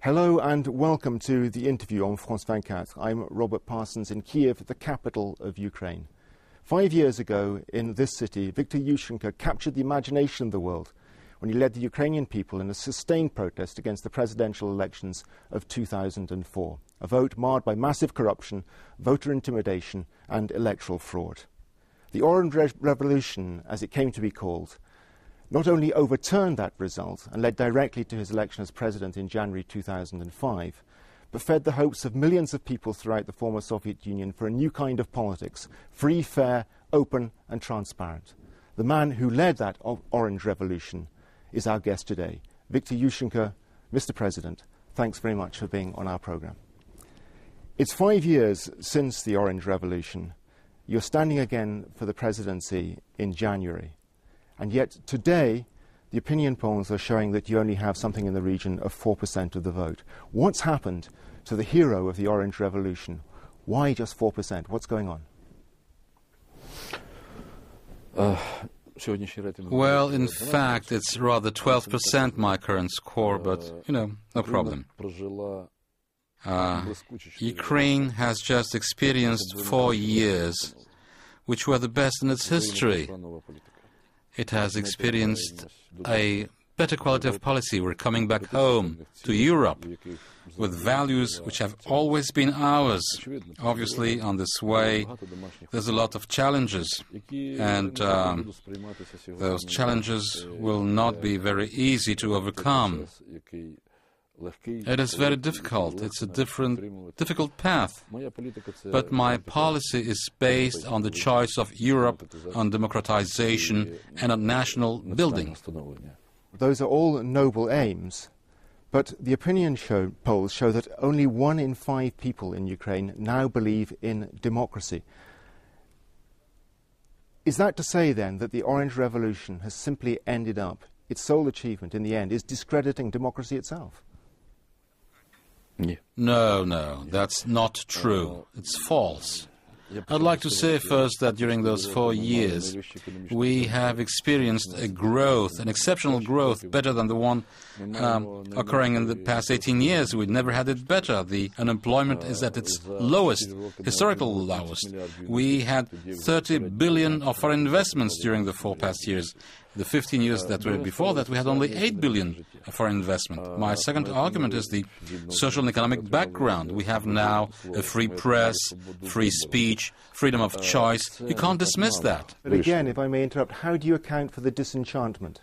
Hello and welcome to the interview on France 24. I'm Robert Parsons in Kiev, the capital of Ukraine. 5 years ago in this city, Viktor Yushchenko captured the imagination of the world when he led the Ukrainian people in a sustained protest against the presidential elections of 2004, a vote marred by massive corruption, voter intimidation and electoral fraud. The Orange Revolution, as it came to be called, not only overturned that result and led directly to his election as president in January 2005, but fed the hopes of millions of people throughout the former Soviet Union for a new kind of politics, free, fair, open and transparent. The man who led that Orange Revolution is our guest today, Viktor Yushchenko. Mr. President, thanks very much for being on our programme. It's 5 years since the Orange Revolution. You're standing again for the presidency in January. And yet today, the opinion polls are showing that you only have something in the region of 4% of the vote. What's happened to the hero of the Orange Revolution? Why just 4%? What's going on? Well, in fact, it's rather 12%, my current score, but, no problem. Ukraine has just experienced 4 years, which were the best in its history. It has experienced a better quality of policy. We're coming back home to Europe with values which have always been ours. Obviously, on this way, there's a lot of challenges, and those challenges will not be very easy to overcome. It is very difficult. It's a difficult path. But my policy is based on the choice of Europe, on democratization and on national building. Those are all noble aims, but the opinion polls show that only 1 in 5 people in Ukraine now believe in democracy. Is that to say then that the Orange Revolution has simply ended up, its sole achievement in the end is discrediting democracy itself? No, that's not true. It's false. I'd like to say first that during those 4 years, we have experienced a growth, an exceptional growth, better than the one occurring in the past 18 years. We've never had it better. The unemployment is at its lowest, historical lowest. We had 30 billion of foreign investments during the 4 past years. The 15 years that were before that, we had only 8 billion for investment. My second argument is the social and economic background. We have now a free press, free speech, freedom of choice. You can't dismiss that. But again, if I may interrupt, how do you account for the disenchantment?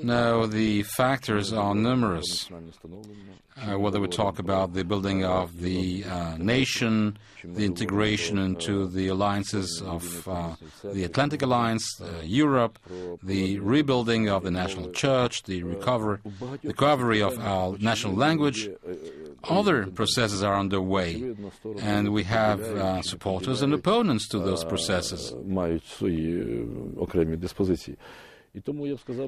No, the factors are numerous. Whether we talk about the building of the nation, the integration into the alliances of the Atlantic Alliance, Europe, the rebuilding of the national church, the recovery of our national language, other processes are underway, and we have supporters and opponents to those processes.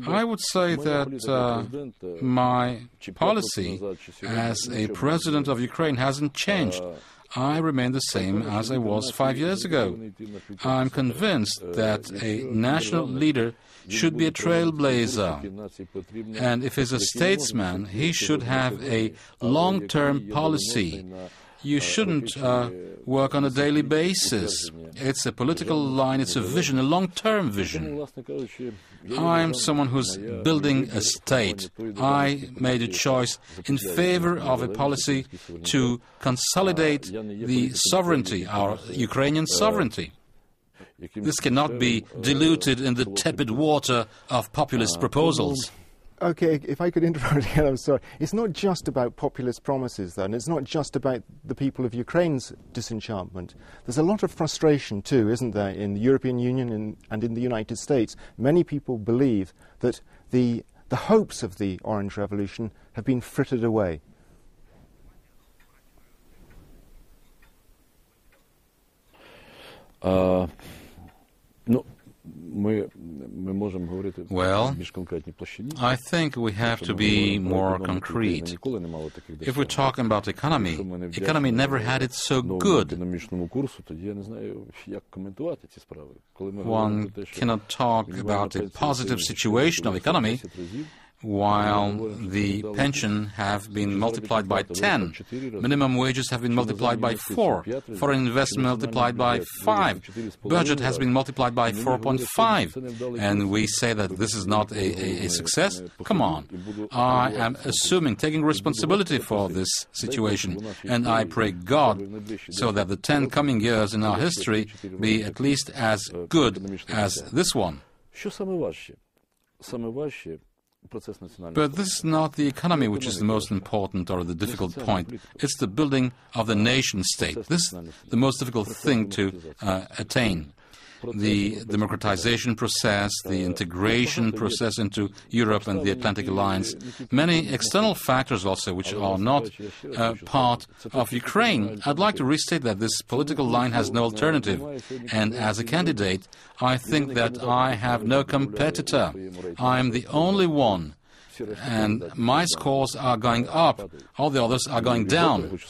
I would say that my policy as a president of Ukraine hasn't changed. I remain the same as I was 5 years ago. I'm convinced that a national leader should be a trailblazer, and if he's a statesman, he should have a long-term policy. You shouldn't work on a daily basis. It's a political line, it's a vision, a long-term vision. I'm someone who's building a state. I made a choice in favor of a policy to consolidate the sovereignty, our Ukrainian sovereignty. This cannot be diluted in the tepid water of populist proposals. Okay, if I could interrupt again, I'm sorry. It's not just about populist promises, though, and it's not just about the people of Ukraine's disenchantment. There's a lot of frustration, too, isn't there, in the European Union and in the United States. Many people believe that the hopes of the Orange Revolution have been frittered away. Well, I think we have to be more concrete. If we're talking about economy never had it so good. One cannot talk about a positive situation of economy while the pension have been multiplied by 10, minimum wages have been multiplied by 4, foreign investment multiplied by 5, budget has been multiplied by 4.5, and we say that this is not a success? Come on. I am assuming, taking responsibility for this situation, and I pray God so that the 10 coming years in our history be at least as good as this one. But this is not the economy which is the most important or the difficult point. It's the building of the nation-state. This is the most difficult thing to attain. The democratization process, the integration process into Europe and the Atlantic Alliance, many external factors also which are not part of Ukraine. I'd like to restate that this political line has no alternative, and as a candidate, I think that I have no competitor. I'm the only one, and my scores are going up, all the others are going down.